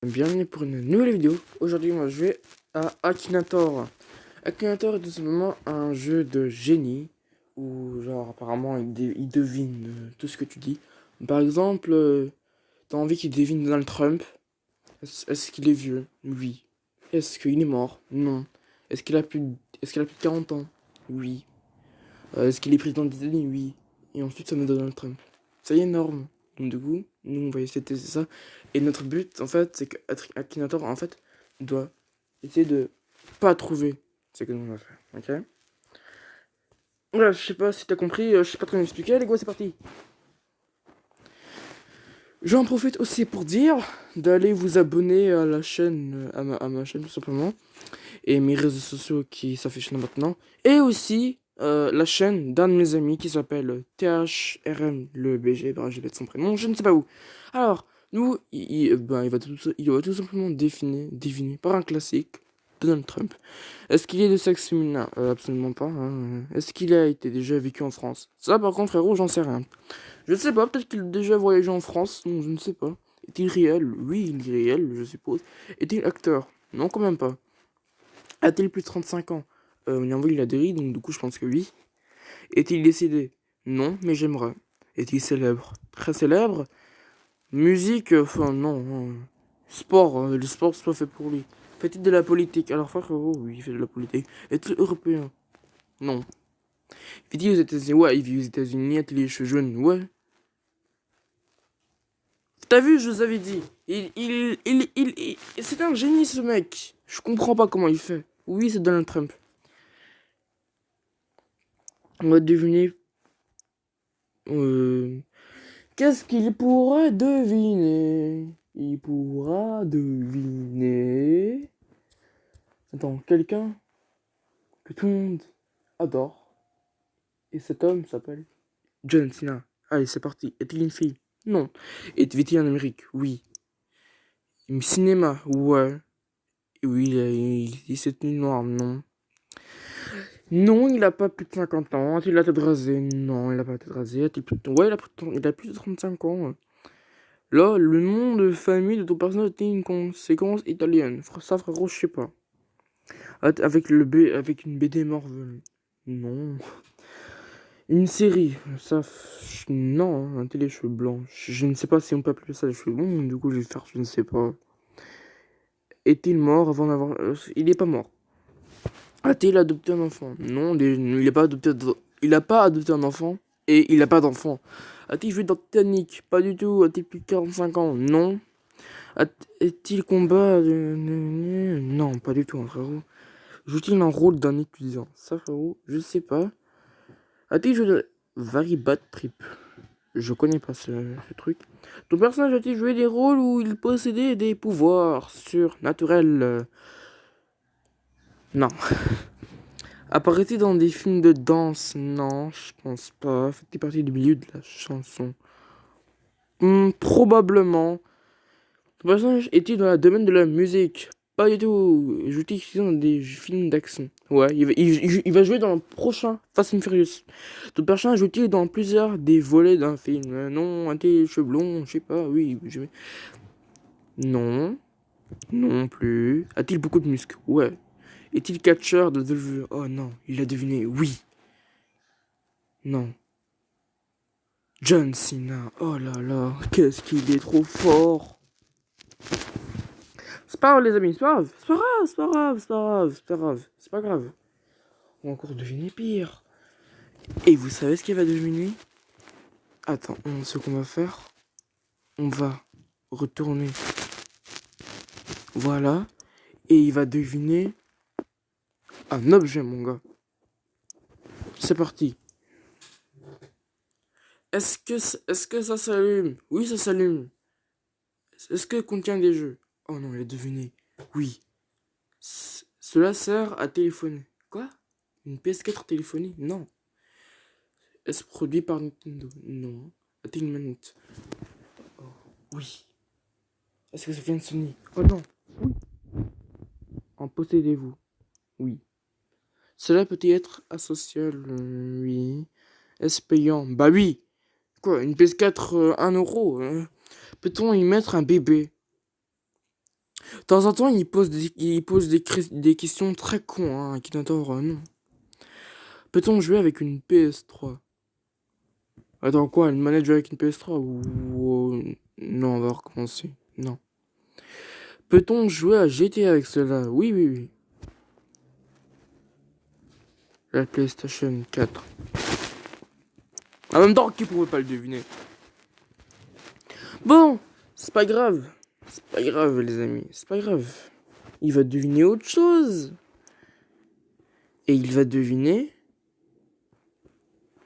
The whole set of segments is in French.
Bienvenue pour une nouvelle vidéo. Aujourd'hui, on va jouer à Akinator. Akinator est tout simplement un jeu de génie où, genre, apparemment, il devine tout ce que tu dis. Par exemple, t'as envie qu'il devine Donald Trump. Est-ce qu'il est vieux? Oui. Est-ce qu'il est mort? Non. Est-ce qu'il a est-ce qu'il a plus de 40 ans? Oui. Est-ce qu'il est président des États-Unis? Oui. Et ensuite, ça met Donald Trump. C'est énorme. Donc, du coup, nous, on va essayer de tester ça. Et notre but, en fait, c'est qu'Akinator, en fait, doit essayer de pas trouver ce que nous, on va faire. Ok? Voilà, je sais pas si t'as compris, je sais pas trop m'expliquer. Allez, go, c'est parti. J'en profite aussi pour dire d'aller vous abonner à la chaîne, à ma chaîne, tout simplement. Et mes réseaux sociaux qui s'affichent maintenant. Et aussi la chaîne d'un de mes amis qui s'appelle THRM, le BG, bah, je vais mettre son prénom, je ne sais pas où. Alors, nous, il va tout simplement deviner par un classique Donald Trump. Est-ce qu'il est de sexe féminin? Absolument pas. Hein. Est-ce qu'il a été déjà vécu en France? Ça, par contre, frérot, j'en sais rien. Je ne sais pas, peut-être qu'il a déjà voyagé en France, non, je ne sais pas. Est-il réel? Oui, il est réel, je suppose. Est-il acteur? Non, quand même pas. A-t-il plus de 35 ans? Il a des donc du coup je pense que oui. Est-il décédé? Non, mais j'aimerais. Est-il célèbre? Très célèbre? Musique? Enfin non. Sport, le sport c'est pas fait pour lui. Fait-il de la politique? Alors frérot, oui, il fait de la politique. Est-il européen? Non. Vit-il aux États-Unis? Ouais, il vit aux États-Unis, a-t-il les cheveux jaunes? Ouais. T'as vu, je vous avais dit. C'est un génie ce mec. Je comprends pas comment il fait. Oui, c'est Donald Trump. On va deviner. Euh, Qu'est-ce qu'il pourra deviner? Il pourra deviner. Attends, quelqu'un que tout le monde adore. Et cet homme s'appelle John Cena. Allez, c'est parti. Est-il une fille? Non. Vit-il en Amérique? Oui. Cinéma? Ouais. Oui, il s'est tenu noir? Non. Non, il a pas plus de 50 ans. A-t-il la tête rasée? Non, il a pas la tête rasée. A-t-il plus de... Ouais, il a plus de 35 ans. Là, le nom de famille de ton personnage était une conséquence italienne. Ça, frérot, je sais pas. Avec avec une BD Marvel. Non. Une série. Ça, non, hein, un télé cheveux blancs. Je ne sais pas si on peut appeler ça des cheveux longs. Du coup, je vais faire, je ne sais pas. Est-il mort avant d'avoir... il est pas mort. A-t-il adopté un enfant? Non, il n'a pas adopté... Il a pas adopté un enfant. Et il a pas d'enfant. A-t-il joué dans Titanic? Pas du tout. A-t-il plus de 45 ans? Non. Est-il combat Non, pas du tout, hein, frérot. Joue-t-il un rôle d'un étudiant? Ça, frérot, je sais pas. A-t-il joué de Very Bad Trip? Je connais pas ce truc. Ton personnage a-t-il joué des rôles où il possédait des pouvoirs surnaturels? Non. Apparaît-il dans des films de danse? Non, je pense pas. Fait-il partie du milieu de la chanson? Probablement. Ton personnage est-il dans le domaine de la musique? Pas du tout. Joue-t-il dans des films d'action? Ouais, il va jouer dans le prochain Fast and Furious. Ton personnage joue-t-il dans plusieurs des volets d'un film? Non, a-t-il les cheveux blonds? Je sais pas, oui. Non, non plus. A-t-il beaucoup de muscles? Ouais. Est-il catcheur de WWE? Oh non, il a deviné. Oui. Non. John Cena. Oh là là, qu'est-ce qu'il est trop fort. C'est pas grave, les amis, c'est pas grave. C'est pas grave, c'est pas grave, c'est pas grave, c'est pas grave. C'est pas grave. On va encore deviner pire. Et vous savez ce qu'il va deviner? Attends, ce qu'on va faire, on va retourner. Voilà. Et il va deviner un objet, mon gars. C'est parti. Est-ce que ça s'allume? Oui, ça s'allume. Est-ce que contient des jeux? Oh non, il a deviné. Oui. Cela sert à téléphoner. Quoi? Une PS4 téléphonique? Non. Est-ce produit par Nintendo? Non. A-t-il une manette? Oh, oui. Est-ce que ça vient de Sony? Oh non. Oui. En possédez-vous? Oui. Cela peut-il être asocial? Oui. Est-ce payant? Bah oui. Quoi? Une PS4 1 euro? Peut-on y mettre un bébé? De temps en temps, il pose des questions très cons, hein, qui n'attendent non. Peut-on jouer avec une PS3? Attends, quoi? Une manette jouer avec une PS3? Non, on va recommencer. Non. Peut-on jouer à GTA avec cela? Oui, oui, oui. La PlayStation 4. En même temps, qui pourrait pas le deviner? Bon, c'est pas grave. C'est pas grave, les amis. C'est pas grave. Il va deviner autre chose. Et il va deviner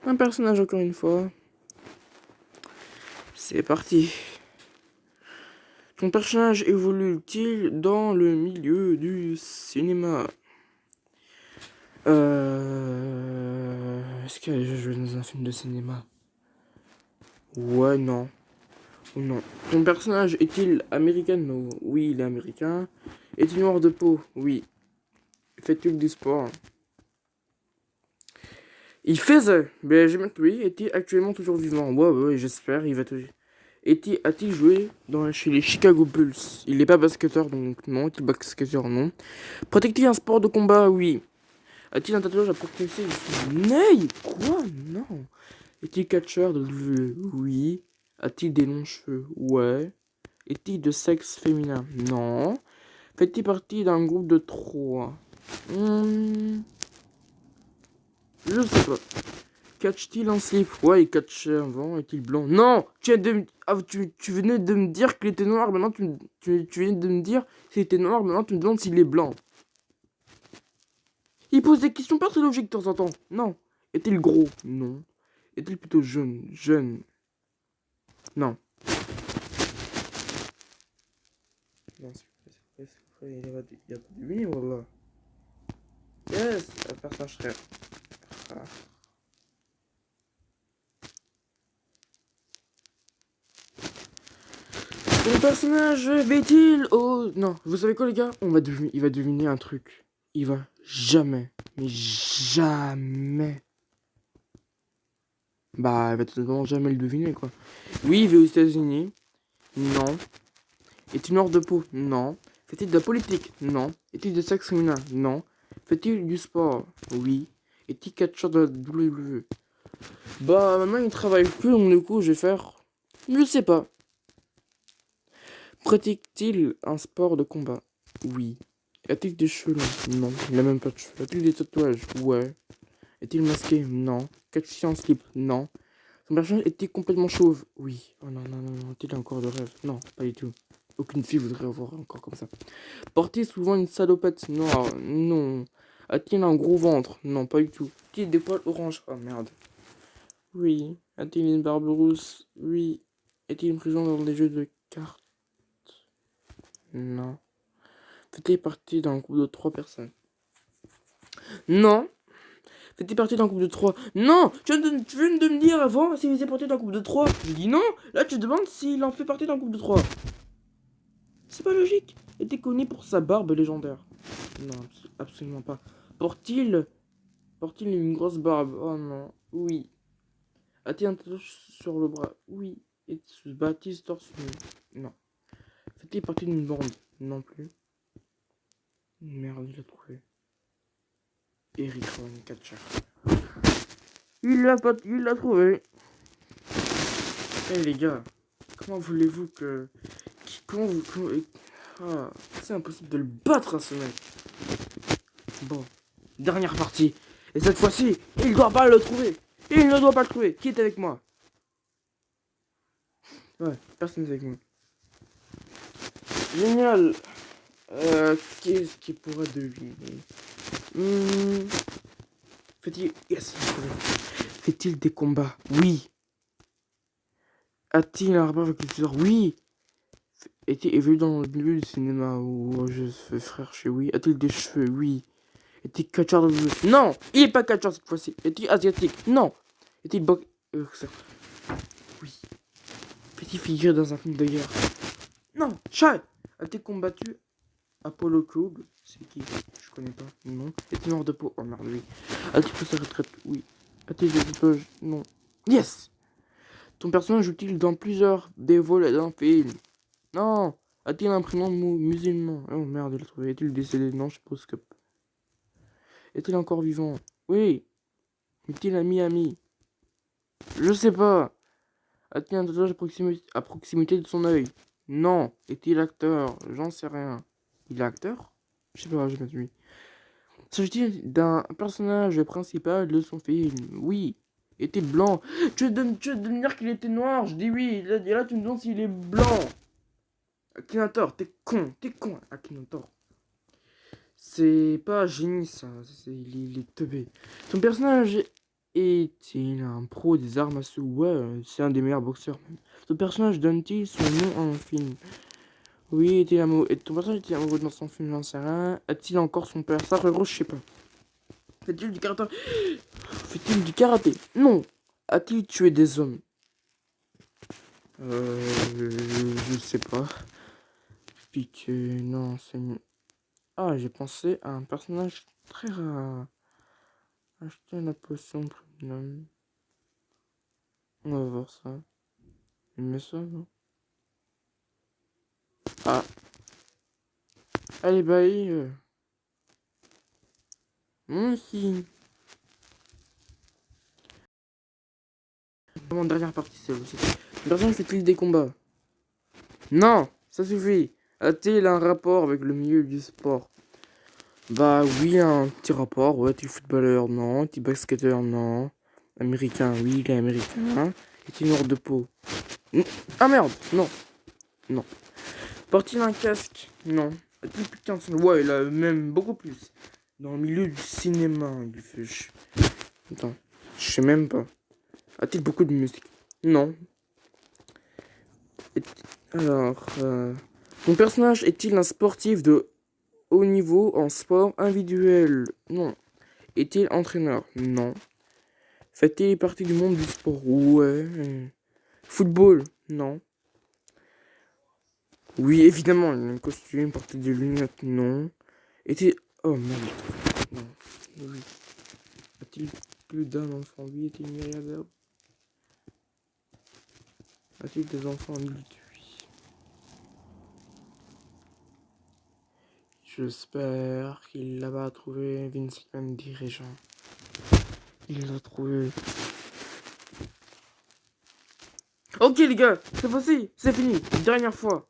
un personnage encore une fois. C'est parti. Ton personnage évolue-t-il dans le milieu du cinéma? Est-ce qu'il a déjà joué dans un film de cinéma? Ouais, non. Ou non. Ton personnage est-il américain? Non. Oui, il est américain. Est-il noir de peau? Oui. Fait-il du sport? Il faisait. Ben, j'ai maintenant oui. Est-il actuellement toujours vivant? Ouais, ouais, j'espère. Il va toujours. A-t-il joué chez les Chicago Bulls? Il n'est pas basketteur, donc non. Est-il basketteur? Non. Pratique-t-il un sport de combat? Oui. A-t-il un tatouage à proximité? Ney? Quoi? Non. Est-il catcheur de WWE? Oui. A-t-il des longs cheveux? Ouais. Est-il de sexe féminin? Non. Fait-il partie d'un groupe de 3? Je sais pas. Catch-t-il un slip? Ouais, il catchait avant. Est-il blanc? Non! Tu venais de me dire qu'il était noir, maintenant tu viens de me dire qu'il était noir, maintenant tu me demandes s'il est blanc. Il pose des questions pas très logiques de temps en temps. Non. Est-il gros? Non. Est-il plutôt jeune? Jeune. Non. Non, c'est vrai, il y a pas de lui, voilà. Yes, un personnage frère. Ah. Mon personnage va-t-il oh non, vous savez quoi les gars? Il va deviner un truc. Il va jamais, mais jamais. Bah, il va totalement jamais le deviner quoi. Oui, il vit aux États-Unis. Non. Est-il noir de peau? Non. Fait-il de la politique? Non. Est-il de sexe féminin? Non. Fait-il du sport? Oui. Est-il catcheur de la WWE? Bah, maintenant il travaille plus, donc du coup, je vais faire. Je sais pas. Pratique-t-il un sport de combat? Oui. A-t-il des cheveux longs? Non. Il n'a même pas de cheveux. A-t-il des tatouages? Ouais. Est-il masqué? Non. Catch-t-il en slip? Non. Son personnage est-il complètement chauve? Oui. Oh non, non, non, non. A-t-il encore de rêve? Non, pas du tout. Aucune fille voudrait avoir encore comme ça. Porte-t-il souvent une salopette noire? Non. A-t-il un gros ventre? Non, pas du tout. A-t-il des poils orange? Oh merde. Oui. A-t-il une barbe rousse? Oui. Est-il présent dans des jeux de cartes? Non. Fait-il partie d'un groupe de 3 personnes? Non. Fait-il partie d'un groupe de 3? Non. Tu viens de me dire avant s'il faisait partie d'un groupe de 3. Je dis non. Là, tu te demandes s'il en fait partie d'un groupe de 3. C'est pas logique. Était connu pour sa barbe légendaire. Non, absolument pas. Porte-t-il une grosse barbe? Oh non. Oui. A-t-il un tatouage sur le bras? Oui. Et se bat-il torse nu? Non. Fait-il partie d'une bande? Non plus. Merde, il a trouvé. Eric Rowan Catcher. Il l'a trouvé. Eh les gars, comment voulez-vous que... Ah, c'est impossible de le battre à ce mec. Bon, dernière partie. Et cette fois-ci, il doit pas le trouver. Il ne doit pas le trouver. Qui est avec moi? Ouais, personne n'est avec moi. Génial. Qu'est-ce qui pourrait deviner? Fait-il... Yes, fait-il des combats? Oui. A-t-il un rapport avec le tuteur? Oui. Est-il évolué dans le milieu du cinéma? Oh, je fais frère chez oui. A-t-il des cheveux? Oui. Est-il catcheur dans le... Non. Il est pas catcheur cette fois-ci. Est-il asiatique? Non. Est-il oui. Fait-il figurer dans un film de guerre? Non. Chat. A-t-il combattu Apollo Creed? C'est qui? Je connais pas. Non. Est-il noir de peau? Oh merde, oui. A-t-il pris sa retraite? Oui. A-t-il des tatouages? Non. Yes. Ton personnage joue-t-il dans plusieurs des volets d'un film? Non. A-t-il un prénom musulman? Oh merde, il l'a trouvé. Est-il décédé? Non, je suppose que... Est-il encore vivant? Oui. Est-il ami ami? Je sais pas. A-t-il un tatouage à proximité de son œil? Non. Est-il acteur? J'en sais rien. Il est acteur? Je sais pas, j'ai pas suivi. S'agit-il d'un personnage principal de son film? Oui. Est-il blanc? Tu veux me dire qu'il était noir? Je dis oui. Et là, tu me demandes s'il est blanc. Akinator, t'es con, Akinator. C'est pas un génie, ça. Il est teubé. Ton personnage est-il un pro des arts martiaux? Ouais, c'est un des meilleurs boxeurs, même. Ton personnage donne-t-il son nom à un film? Oui, est-il amoureux? Et ton personnage est-il amoureux dans son film? J'en sais rien. A-t-il encore son père? Ça, gros, je sais pas. Fait-il du karaté? Fait-il du karaté? Non. A-t-il tué des hommes? Je sais pas. Piqué, non, c'est... Ah, j'ai pensé à un personnage très rare. Acheter la potion premium. On va voir ça. Il met ça, non? Ah. Allez, bye. Moi aussi. Mon dernière partie, c'est aussi. Personne fait-il des combats? Non, ça suffit. A-t-il un rapport avec le milieu du sport? Bah oui, un petit rapport. Ouais, t'es footballeur, non. T'es basketteur, non. Américain, oui, il est américain. Est-il noir de peau? Ah merde, non. Non. Porte-t-il un casque? Non. A-t-il plus de 15 ans? Ouais, il a même beaucoup plus. Dans le milieu du cinéma, il fait... Attends, je sais même pas. A-t-il beaucoup de musique? Non. Alors, mon personnage est-il un sportif de haut niveau en sport individuel? Non. Est-il entraîneur? Non. Fait-il partie du monde du sport? Ouais. Football? Non. Oui, évidemment, il a un costume, porte des lunettes? Non. Est-il... Oh merde. Non. Oui. A-t-il plus d'un enfant? Oui. Est-il milliardaire? A-t-il des enfants adultes? Oui. J'espère qu'il l'a trouvé. Vince McMahon, dirigeant. Il l'a trouvé. Ok les gars, c'est passé, c'est fini. Dernière fois.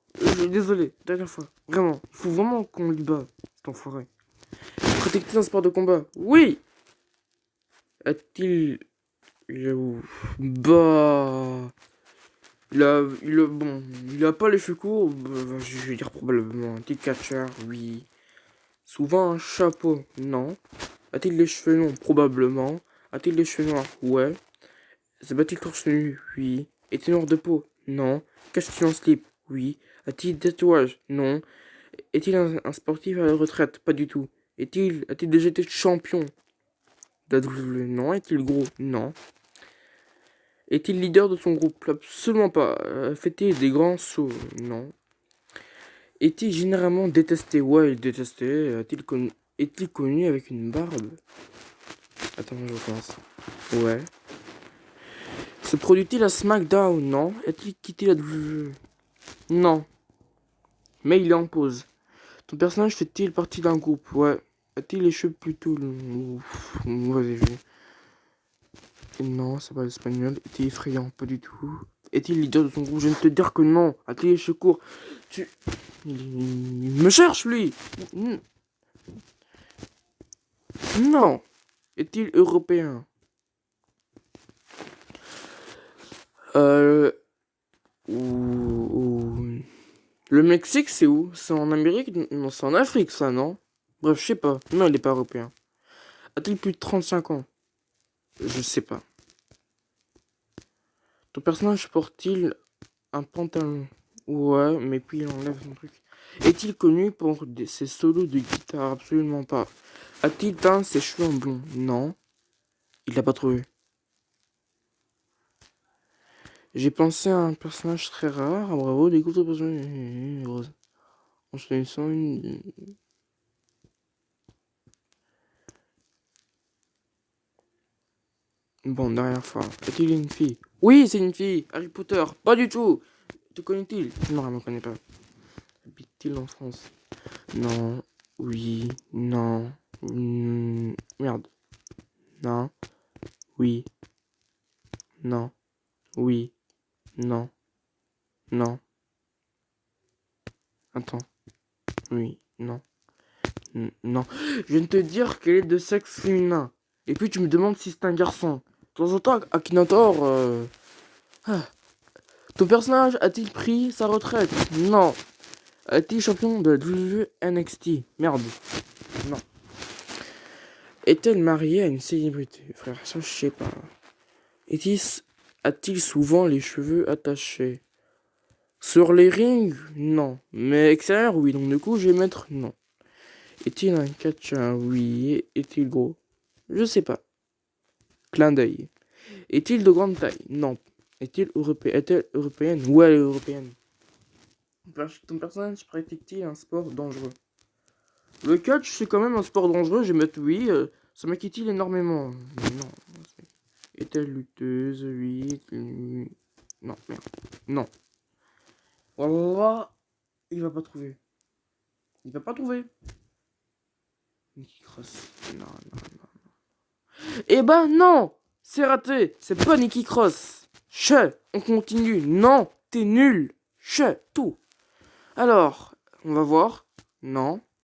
Désolé, dernière fois. Vraiment, il faut vraiment qu'on lui bat, cet enfoiré. Pratiquer un sport de combat? Oui. A-t-il... Il est où? Bah... Bon, il a pas les cheveux courts, bah, je vais dire probablement. A-t-il catcheur? Oui. Souvent un chapeau? Non. A-t-il les cheveux longs? Probablement. A-t-il les cheveux noirs? Ouais. Se bat-il torse nu? Oui. Est-il noir de peau? Non. Cache-t-il en slip? Oui. A-t-il des tatouages? Non. Est-il un sportif à la retraite? Pas du tout. A-t-il déjà été champion de la WWE? Non. Est-il gros? Non. Est-il leader de son groupe? Absolument pas. Fait-il des grands sauts? Non. Est-il généralement détesté? Ouais, il est détesté. Est-il connu avec une barbe? Attends, je recommence. Ouais. Se produit-il à SmackDown? Non. A-t-il quitté la WWE? Non. Mais il est en pause. Ton personnage fait-il partie d'un groupe? Ouais. A-t-il les cheveux plutôt longs? Vas-y, je vais. Non, c'est pas l'espagnol. Est-il effrayant? Pas du tout. Est-il leader de son groupe? Je viens de te dire que non. A-t-il les cheveux courts? Il me cherche, lui. Non. Est-il européen? Euh... Le Mexique, c'est où? C'est en Amérique? Non, c'est en Afrique, ça, non? Bref, je sais pas. Non, il est pas européen. A-t-il plus de 35 ans? Je sais pas. Ton personnage porte-t-il un pantalon? Ouais, mais puis il enlève son truc. Est-il connu pour ses solos de guitare? Absolument pas. A-t-il teint ses cheveux en blond? Non. Il l'a pas trouvé. J'ai pensé à un personnage très rare. Ah, bravo, découvre ton personnage. En choisissant une... Bon, dernière fois. Est-il une fille? Oui, c'est une fille. Harry Potter. Pas du tout. Te connaît-il? Non, elle me connaît pas. Habite-t-il en France? Non. Oui. Non. Merde. Non. Oui. Non. Oui. Non. Non. Attends. Oui. Non. Non. Je viens de te dire qu'elle est de sexe féminin. Et puis tu me demandes si c'est un garçon. De temps en temps, Akinator, ah. Ton personnage a-t-il pris sa retraite? Non. A-t-il champion de WWE NXT? Merde. Non. Est-elle mariée à une célébrité? Frère, ça je sais pas. A-t-il souvent les cheveux attachés? Sur les rings? Non. Mais extérieur, oui. Donc du coup, je vais mettre non. Est-il un catcheur? Oui. Est-il gros? Je sais pas. Clin d'œil. Est-il de grande taille? Non. Est-elle européenne? Ouais, elle est européenne. Ton personnage pratique-t-il un sport dangereux? Le catch, c'est quand même un sport dangereux. Je vais mettre oui. Ça m'inquiète-t-il énormément? Non. Est-elle lutteuse? Oui. Non, merde. Non. Wallah, il va pas trouver. Il va pas trouver. Nikki Cross. Non, non, non. Eh ben non! C'est raté. C'est pas Nikki Cross. On continue. Non, t'es nul. Tout. Alors, on va voir. Non.